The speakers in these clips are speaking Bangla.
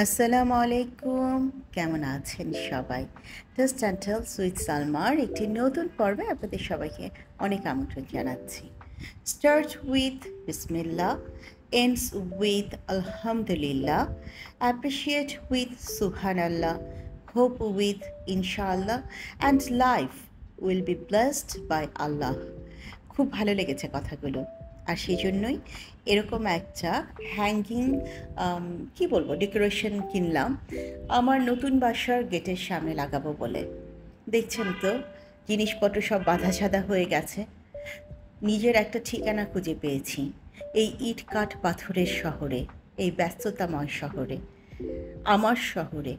আসসালামু আলাইকুম, কেমন আছেন সবাই? টেস্ট অ্যান্ড টেলস উইথ সালমার একটি নতুন পর্বে আপনাদের সবাইকে অনেক আমন্ত্রণ জানাচ্ছি। স্টার্ট উইথ বিসমিল্লাহ, এন্ডস উইথ আলহামদুলিল্লাহ, অ্যাপ্রিসিয়েট উইথ সুবহানাল্লাহ, হোপ উইথ ইনশাআল্লাহ, and life will be blessed by Allah. খুব ভালো লেগেছে কথাগুলো, আর সেই জন্যই এরকম একটা হ্যাঙ্গিং কি বলবো ডেকোরেশন কিনলাম আমার নতুন বাসার গেটের সামনে লাগাবো বলে। দেখছেন তো, জিনিসপত্র সব বাঁধা সাদা হয়ে গেছে। নিজের একটা ঠিকানা খুঁজে পেয়েছি এই ইট কাঠ পাথরের শহরে, এই ব্যস্ততাময় শহরে, আমার শহরে।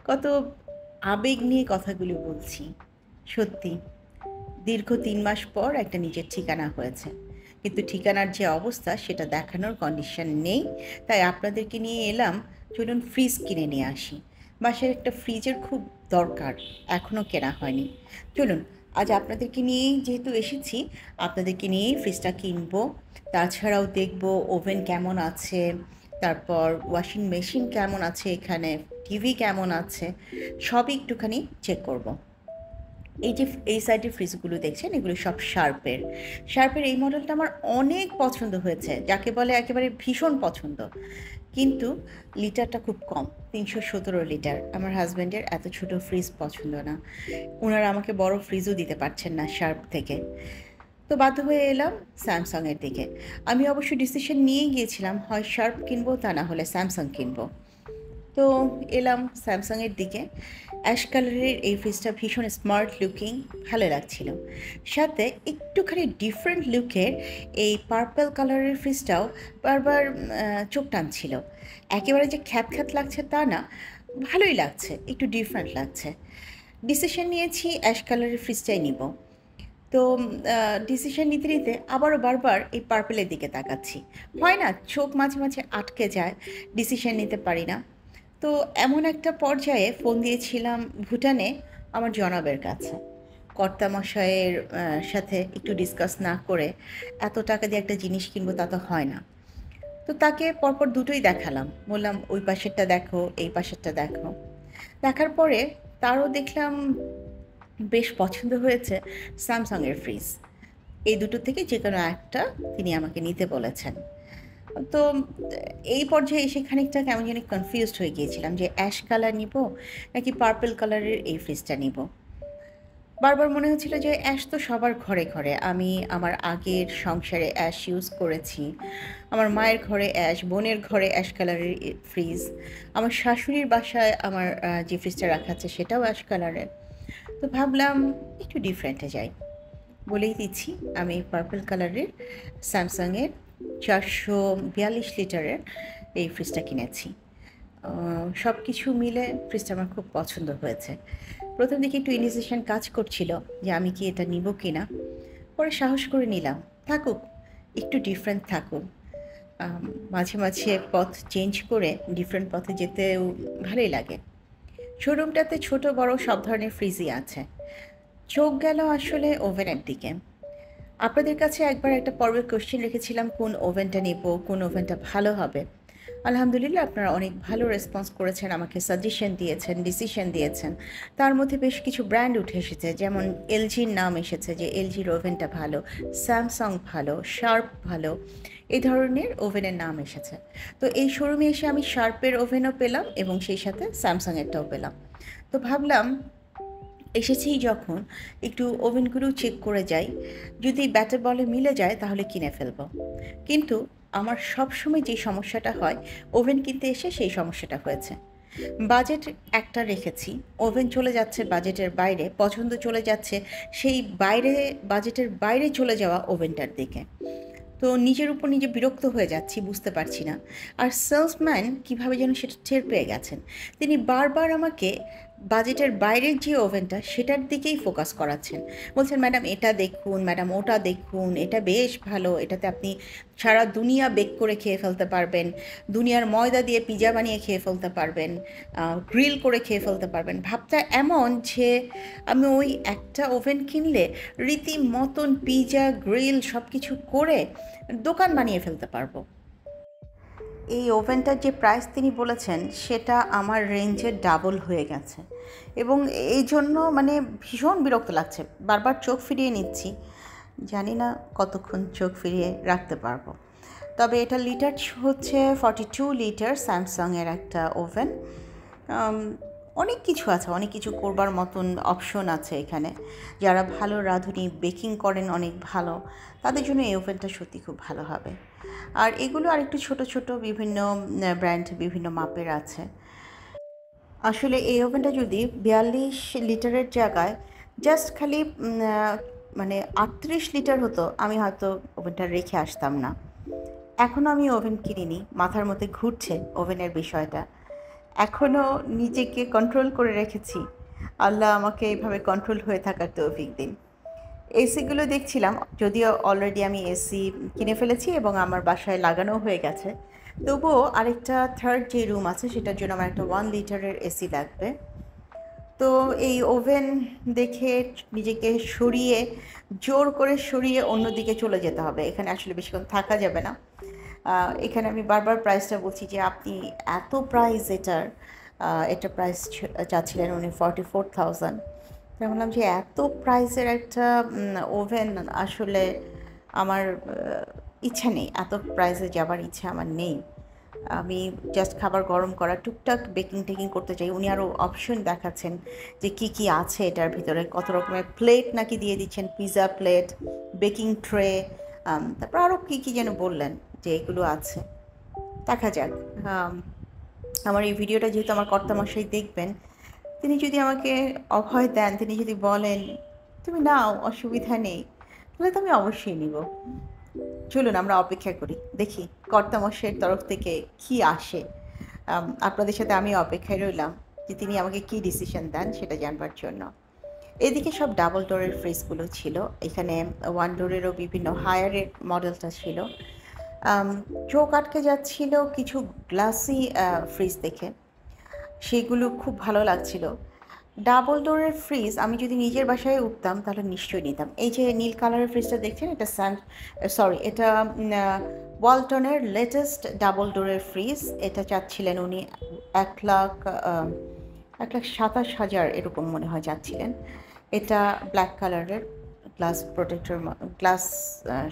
কত আবেগ নিয়ে কথাগুলো বলছি। সত্যি দীর্ঘ 3 মাস পর একটা নিজের ঠিকানা হয়েছে, কিন্তু ঠিকানার যে অবস্থা সেটা দেখানোর কন্ডিশন নেই। তাই আপনাদেরকে নিয়ে এলাম, চলুন ফ্রিজ কিনে নিয়ে আসি। বাসায় একটা ফ্রিজের খুব দরকার, এখনও কেনা হয়নি। চলুন আজ আপনাদেরকে নিয়েই যেহেতু এসেছি, আপনাদেরকে নিয়েই ফ্রিজটা কিনবো। তাছাড়াও দেখব ওভেন কেমন আছে, তারপর ওয়াশিং মেশিন কেমন আছে, এখানে টিভি কেমন আছে, সবই একটুখানি চেক করব। এই যে এই সাইডের ফ্রিজগুলো দেখছেন, এগুলো সব শার্পের। শার্পের এই মডেলটা আমার অনেক পছন্দ হয়েছে, যাকে বলে একেবারে ভীষণ পছন্দ। কিন্তু লিটারটা খুব কম, 317 লিটার। আমার হাজব্যান্ডের এত ছোট ফ্রিজ পছন্দ না, ওনারা আমাকে বড় ফ্রিজও দিতে পারছেন না শার্প থেকে। তো বাধ্য হয়ে এলাম স্যামসাংয়ের দিকে। আমি অবশ্য ডিসিশন নিয়েই গিয়েছিলাম, হয় শার্প কিনবো, তা না হলে স্যামসাং কিনবো। তো এলাম স্যামসাংয়ের দিকে। অ্যাশ কালারের এই ফ্রিজটা ভীষণ স্মার্ট লুকিং, ভালো লাগছিল। সাথে একটুখানি ডিফারেন্ট লুকের এই পার্পল কালারের ফ্রিজটাও বারবার চোখ টানছিল। একেবারে যে খ্যাত খ্যাত লাগছে তা না, ভালোই লাগছে, একটু ডিফারেন্ট লাগছে। ডিসিশন নিয়েছি অ্যাশ কালারের ফ্রিজটাই নিব। তো ডিসিশন নিতে নিতে আবারও বারবার এই পার্পেলের দিকে তাকাচ্ছি। হয় না, চোখ মাঝে মাঝে আটকে যায়, ডিসিশন নিতে পারি না। তো এমন একটা পর্যায়ে ফোন দিয়েছিলাম ভুটানে আমার জনাবের কাছে। কর্তামশাইয়ের সাথে একটু ডিসকাস না করে এত টাকা দিয়ে একটা জিনিস কিনবো তা তো হয় না। তো তাকে পরপর দুটোই দেখালাম, বললাম ওই পাশেরটা দেখো, এই পাশেরটা দেখো। দেখার পরে তারও দেখলাম বেশ পছন্দ হয়েছে স্যামসাংয়ের ফ্রিজ। এই দুটো থেকে যে কোনো একটা তিনি আমাকে নিতে বলেছেন। তো এই পর্যায়ে এসে খানিকটা কেমন জানি কনফিউজড হয়ে গিয়েছিলাম যে অ্যাশ কালার নিব নাকি পার্পল কালারের এই ফ্রিজটা নিব। বারবার মনে হচ্ছিল যে অ্যাশ তো সবার ঘরে ঘরে, আমি আমার আগের সংসারে অ্যাশ ইউজ করেছি, আমার মায়ের ঘরে অ্যাশ, বোনের ঘরে অ্যাশ কালারের ফ্রিজ, আমার শাশুড়ির বাসায় আমার যে ফ্রিজটা রাখা আছে সেটাও অ্যাশ কালারের। তো ভাবলাম একটু ডিফারেন্টে যাই, বলেই দিচ্ছি আমি পার্পল কালারের স্যামসাংয়ের 442 লিটারের এই ফ্রিজটা কিনেছি। সব কিছু মিলে ফ্রিজটা আমার খুব পছন্দ হয়েছে। প্রথম দিকে একটু ইনিশিয়েশন কাজ করছিল যে আমি কি এটা নিব কি না, পরে সাহস করে নিলাম, থাকুক, একটু ডিফারেন্ট থাকুক। মাঝে মাঝে পথ চেঞ্জ করে ডিফারেন্ট পথে যেতেও ভালোই লাগে। শোরুমটাতে ছোট বড় সব ধরনের ফ্রিজই আছে। চোখ গেল আসলে ওভেনের দিকে। আপনাদের কাছে একবার একটা পর্বের কোশ্চেন রেখেছিলাম কোন ওভেনটা নেব, কোন ওভেনটা ভালো হবে। আলহামদুলিল্লাহ আপনারা অনেক ভালো রেসপন্স করেছেন, আমাকে সাজেশন দিয়েছেন, ডিসিশন দিয়েছেন। তার মধ্যে বেশ কিছু ব্র্যান্ড উঠে এসেছে, যেমন এলজির নাম এসেছে যে এলজির ওভেনটা ভালো, স্যামসাং ভালো, শার্প ভালো, এই ধরনের ওভেনের নাম এসেছে। তো এই শোরুমে এসে আমি শার্পের ওভেনও পেলাম এবং সেই সাথে স্যামসাংয়েরটাও পেলাম। তো ভাবলাম এসেছি যখন একটু ওভেনগুলো চেক করে যাই, যদি ব্যাটার বলে মিলে যায় তাহলে কিনে ফেলবো। কিন্তু আমার সবসময় যে সমস্যাটা হয়, ওভেন কিনতে এসে সেই সমস্যাটা হয়েছে। বাজেট একটা রেখেছি, ওভেন চলে যাচ্ছে বাজেটের বাইরে, পছন্দ চলে যাচ্ছে সেই বাইরে, বাজেটের বাইরে চলে যাওয়া ওভেনটার দিকে। তো নিজের উপর নিজে বিরক্ত হয়ে যাচ্ছি, বুঝতে পারছি না। আর সেলসম্যান কীভাবে যেন সেটা টের পেয়ে গেছেন, তিনি বারবার আমাকে বাজেটের বাইরের যে ওভেনটা সেটার দিকেই ফোকাস করাচ্ছেন। বলছেন ম্যাডাম এটা দেখুন, ম্যাডাম ওটা দেখুন, এটা বেশ ভালো, এটাতে আপনি সারা দুনিয়া বেক করে খেয়ে ফেলতে পারবেন, দুনিয়ার ময়দা দিয়ে পিজা বানিয়ে খেয়ে ফেলতে পারবেন, গ্রিল করে খেয়ে ফেলতে পারবেন। ভাবটা এমন যে আমি ওই একটা ওভেন কিনলে রীতিমতন পিজা গ্রিল সব কিছু করে দোকান বানিয়ে ফেলতে পারবো। এই ওভেনটার যে প্রাইস তিনি বলেছেন সেটা আমার রেঞ্জের ডাবল হয়ে গেছে, এবং এই জন্য মানে ভীষণ বিরক্ত লাগছে, বারবার চোখ ফিরিয়ে নিচ্ছি, জানি না কতক্ষণ চোখ ফিরিয়ে রাখতে পারবো। তবে এটা লিটার হচ্ছে 42 লিটার, স্যামসাংয়ের একটা ওভেন। অনেক কিছু আছে, অনেক কিছু করবার মতন অপশন আছে এখানে। যারা ভালো রাঁধুনি, বেকিং করেন অনেক ভালো, তাদের জন্য এই ওভেনটা সত্যি খুব ভালো হবে। আর এগুলো আরেকটু ছোট ছোট বিভিন্ন ব্র্যান্ড, বিভিন্ন মাপের আছে। আসলে এই ওভেনটা যদি 42 লিটারের জায়গায় জাস্ট খালি মানে 38 লিটার হতো, আমি হয়তো ওভেনটা রেখে আসতাম না। এখনও আমি ওভেন কিনিনি, মাথার মধ্যে ঘুরছে ওভেনের বিষয়টা, এখনও নিজেকে কন্ট্রোল করে রেখেছি। আল্লাহ আমাকে এইভাবে কন্ট্রোল হয়ে থাকার তৌফিক দিন। এসিগুলো দেখছিলাম, যদিও অলরেডি আমি এসি কিনে ফেলেছি এবং আমার বাসায় লাগানো হয়ে গেছে, তবুও আরেকটা থার্ড যে রুম আছে সেটার জন্য আমার একটা 1 লিটারের এসি লাগবে। তো এই ওভেন দেখে নিজেকে সরিয়ে, জোর করে সরিয়ে অন্যদিকে চলে যেতে হবে, এখানে আসলে বেশিক্ষণ থাকা যাবে না। এখানে আমি বারবার প্রাইসটা বলছি যে আপনি এত প্রাইস এটা প্রাইস চাচ্ছিলেন উনি 44,000। আমি বললাম যে এত প্রাইসের একটা ওভেন আসলে আমার ইচ্ছা নেই, এত প্রাইসে যাবার ইচ্ছা আমার নেই। আমি জাস্ট খাবার গরম করা, টুকটাক বেকিং টেকিং করতে চাই। উনি আরও অপশন দেখাচ্ছেন যে কী কী আছে এটার ভিতরে, কত রকমের প্লেট নাকি দিয়ে দিচ্ছেন, পিৎজা প্লেট, বেকিং ট্রে, তারপর আরও কী কী যেন বললেন যে এগুলো আছে। দেখা যাক। আমার এই ভিডিওটা যেহেতু আমার কর্তামশাই দেখবেন, তিনি যদি আমাকে অভয় দেন, তিনি যদি বলেন তুমি নাও, অসুবিধা নেই, তাহলে তো আমি অবশ্যই নিব। চলুন আমরা অপেক্ষা করি, দেখি কর্তামশাইয়ের তরফ থেকে কি আসে। আপনাদের সাথে আমি অপেক্ষায় রইলাম যে তিনি আমাকে কি ডিসিশন দেন সেটা জানবার জন্য। এদিকে সব ডাবল ডোরের ফ্রিজগুলো ছিল, এখানে 1 ডোরেরও বিভিন্ন হায়ারের মডেলটা ছিল। চোখ আটকে যাচ্ছিল কিছু গ্লাসি ফ্রিজ দেখে, সেগুলো খুব ভালো লাগছিল। ডাবল ডোরের ফ্রিজ আমি যদি নিজের বাসায় উঠতাম তাহলে নিশ্চয়ই নিতাম। এই যে নীল কালারের ফ্রিজটা দেখছেন, এটা এটা ওয়ালটনের লেটেস্ট ডাবল ডোরের ফ্রিজ। এটা চাচ্ছিলেন উনি 1,27,000 এরকম মনে হয় চাচ্ছিলেন। এটা ব্ল্যাক কালারের, গ্লাস প্রোটেক্টর, গ্লাস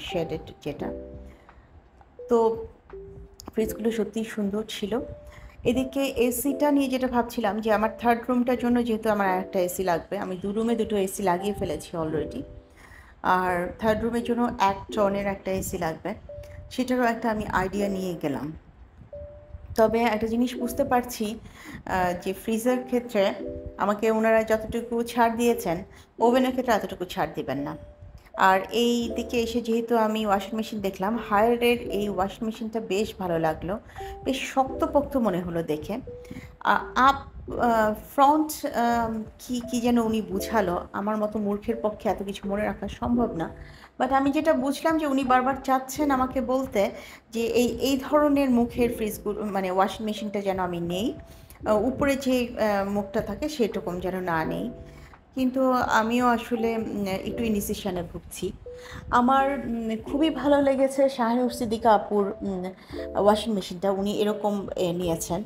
শেডেড যেটা। তো ফ্রিজগুলো সত্যিই সুন্দর ছিল। এদিকে এসিটা নিয়ে যেটা ভাবছিলাম যে আমার থার্ড রুমটার জন্য যেহেতু আমার একটা এসি লাগবে, আমি 2 রুমে 2টো এসি লাগিয়ে ফেলেছি অলরেডি, আর থার্ড রুমের জন্য 1 টনের একটা এসি লাগবে, সেটারও একটা আমি আইডিয়া নিয়ে গেলাম। তবে একটা জিনিস বুঝতে পারছি যে ফ্রিজের ক্ষেত্রে আমাকে ওনারা যতটুকু ছাড় দিয়েছেন, ওভেনের ক্ষেত্রে এতটুকু ছাড় দিবেন না। আর এই দিকে এসে যেহেতু আমি ওয়াশিং মেশিন দেখলাম, হায়ারের এই ওয়াশিং মেশিনটা বেশ ভালো লাগলো, বেশ শক্তপোক্ত মনে হলো দেখে। আপ ফ্রন্ট কী যেন উনি বুঝালো, আমার মতো মূর্খের পক্ষে এত কিছু মনে রাখা সম্ভব না। বাট আমি যেটা বুঝলাম যে উনি বারবার চাচ্ছেন আমাকে বলতে যে এই ধরনের মুখের ফ্রিজগুলো, মানে ওয়াশিং মেশিনটা যেন আমি নেই, উপরে যে মুখটা থাকে সেরকম যেন না নেই। কিন্তু আমিও আসলে একটু ইনডিসিশনে ভুগছি। আমার খুবই ভালো লেগেছে শাহনুর সিদ্দিকা আপুর ওয়াশিং মেশিনটা, উনি এরকম নিয়েছেন।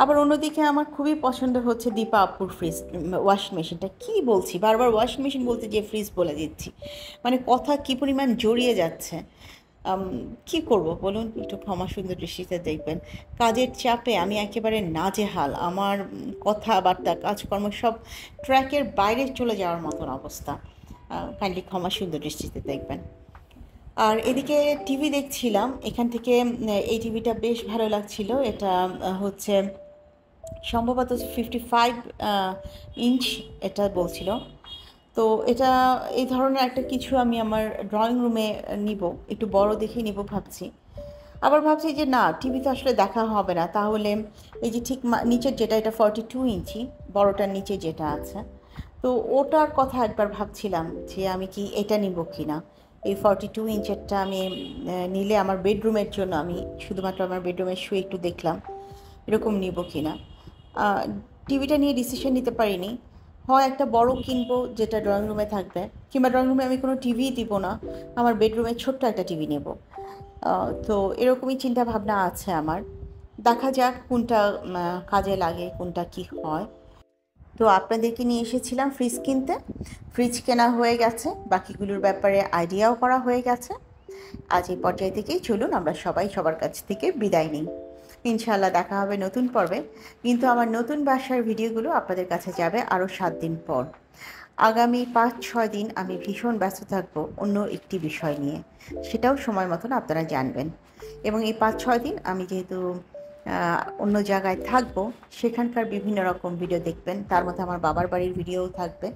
আবার অন্যদিকে আমার খুবই পছন্দ হচ্ছে দীপা আপুর ওয়াশিং মেশিনটা। কী বলছি, বারবার ওয়াশিং মেশিন বলতে যে ফ্রিজ বলে দিচ্ছি, মানে কথা কী পরিমাণ জড়িয়ে যাচ্ছে। কি করব বলুন, একটু ক্ষমা সুন্দর দৃষ্টিতে দেখবেন। কাজের চাপে আমি একেবারে নাজেহাল, আমার কথাবার্তা কাজকর্ম সব ট্র্যাকের বাইরে চলে যাওয়ার মতন অবস্থা, কাইন্ডলি ক্ষমা সুন্দর দৃষ্টিতে দেখবেন। আর এদিকে টিভি দেখছিলাম, এখান থেকে এই টিভিটা বেশ ভালো লাগছিল। এটা হচ্ছে সম্ভবত 55 ইঞ্চ এটা বলছিল। তো এটা এই ধরনের একটা কিছু আমি আমার ড্রয়িং রুমে নিব, একটু বড় দেখেই নিব ভাবছি। আবার ভাবছি যে না, টিভি তো আসলে দেখা হবে না, তাহলে এই যে ঠিক নিচের যেটা, এটা 42 ইঞ্চি, বড়টার নিচে যেটা আছে, তো ওটার কথা একবার ভাবছিলাম যে আমি কি এটা নিব কি না। এই 42 ইঞ্চেরটা আমি নিলে আমার বেডরুমের জন্য, আমি শুধুমাত্র আমার বেডরুমে শুয়ে একটু দেখলাম এরকম নিব কি না। টিভিটা নিয়ে ডিসিশন নিতে পারিনি। হয় একটা বড় কিনবো যেটা ড্রয়িং রুমে থাকবে, কিংবা ড্রয়িং রুমে আমি কোনো টিভিই দিব না, আমার বেডরুমে ছোট্ট একটা টিভি নেব। তো এরকমই চিন্তা ভাবনা আছে আমার। দেখা যাক কোনটা কাজে লাগে, কোনটা কি হয়। তো আপনাদেরকে নিয়ে এসেছিলাম ফ্রিজ কিনতে। ফ্রিজ কেনা হয়ে গেছে, বাকিগুলোর ব্যাপারে আইডিয়াও করা হয়ে গেছে। আজ এই পর্যায়ে থেকেই চলুন আমরা সবাই সবার কাছ থেকে বিদায় নিই। ইনশাআল্লাহ দেখা হবে নতুন পর্বে, কিন্তু আমার নতুন বাসার ভিডিওগুলো আপনাদের কাছে যাবে আরও 7 দিন পর। আগামী 5-6 দিন আমি ভীষণ ব্যস্ত থাকব অন্য একটি বিষয় নিয়ে, সেটাও সময় মতন আপনারা জানবেন। এবং এই 5-6 দিন আমি যেহেতু অন্য জায়গায় থাকব, সেখানকার বিভিন্ন রকম ভিডিও দেখবেন, তার মধ্যে আমার বাবার বাড়ির ভিডিওও থাকবে।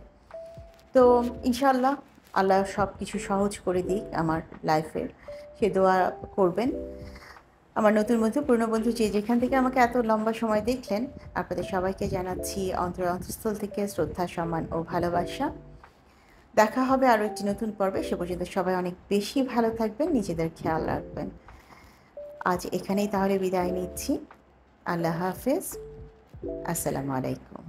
তো ইনশাআল্লাহ আল্লাহ সব কিছু সহজ করে দিক আমার লাইফের, সে দোয়া করবেন। আমার নতুন বন্ধু, পুরনো বন্ধু, যে যেখান থেকে আমাকে এত লম্বা সময় দেখলেন, আপনাদের সবাইকে জানাচ্ছি অন্তঃস্থল থেকে শ্রদ্ধা, সম্মান ও ভালোবাসা। দেখা হবে আরও একটি নতুন পর্বে। সে পর্যন্ত সবাই অনেক বেশি ভালো থাকবেন, নিজেদের খেয়াল রাখবেন। আজ এখানেই তাহলে বিদায় নিচ্ছি। আল্লাহ হাফেজ। আসসালামু আলাইকুম।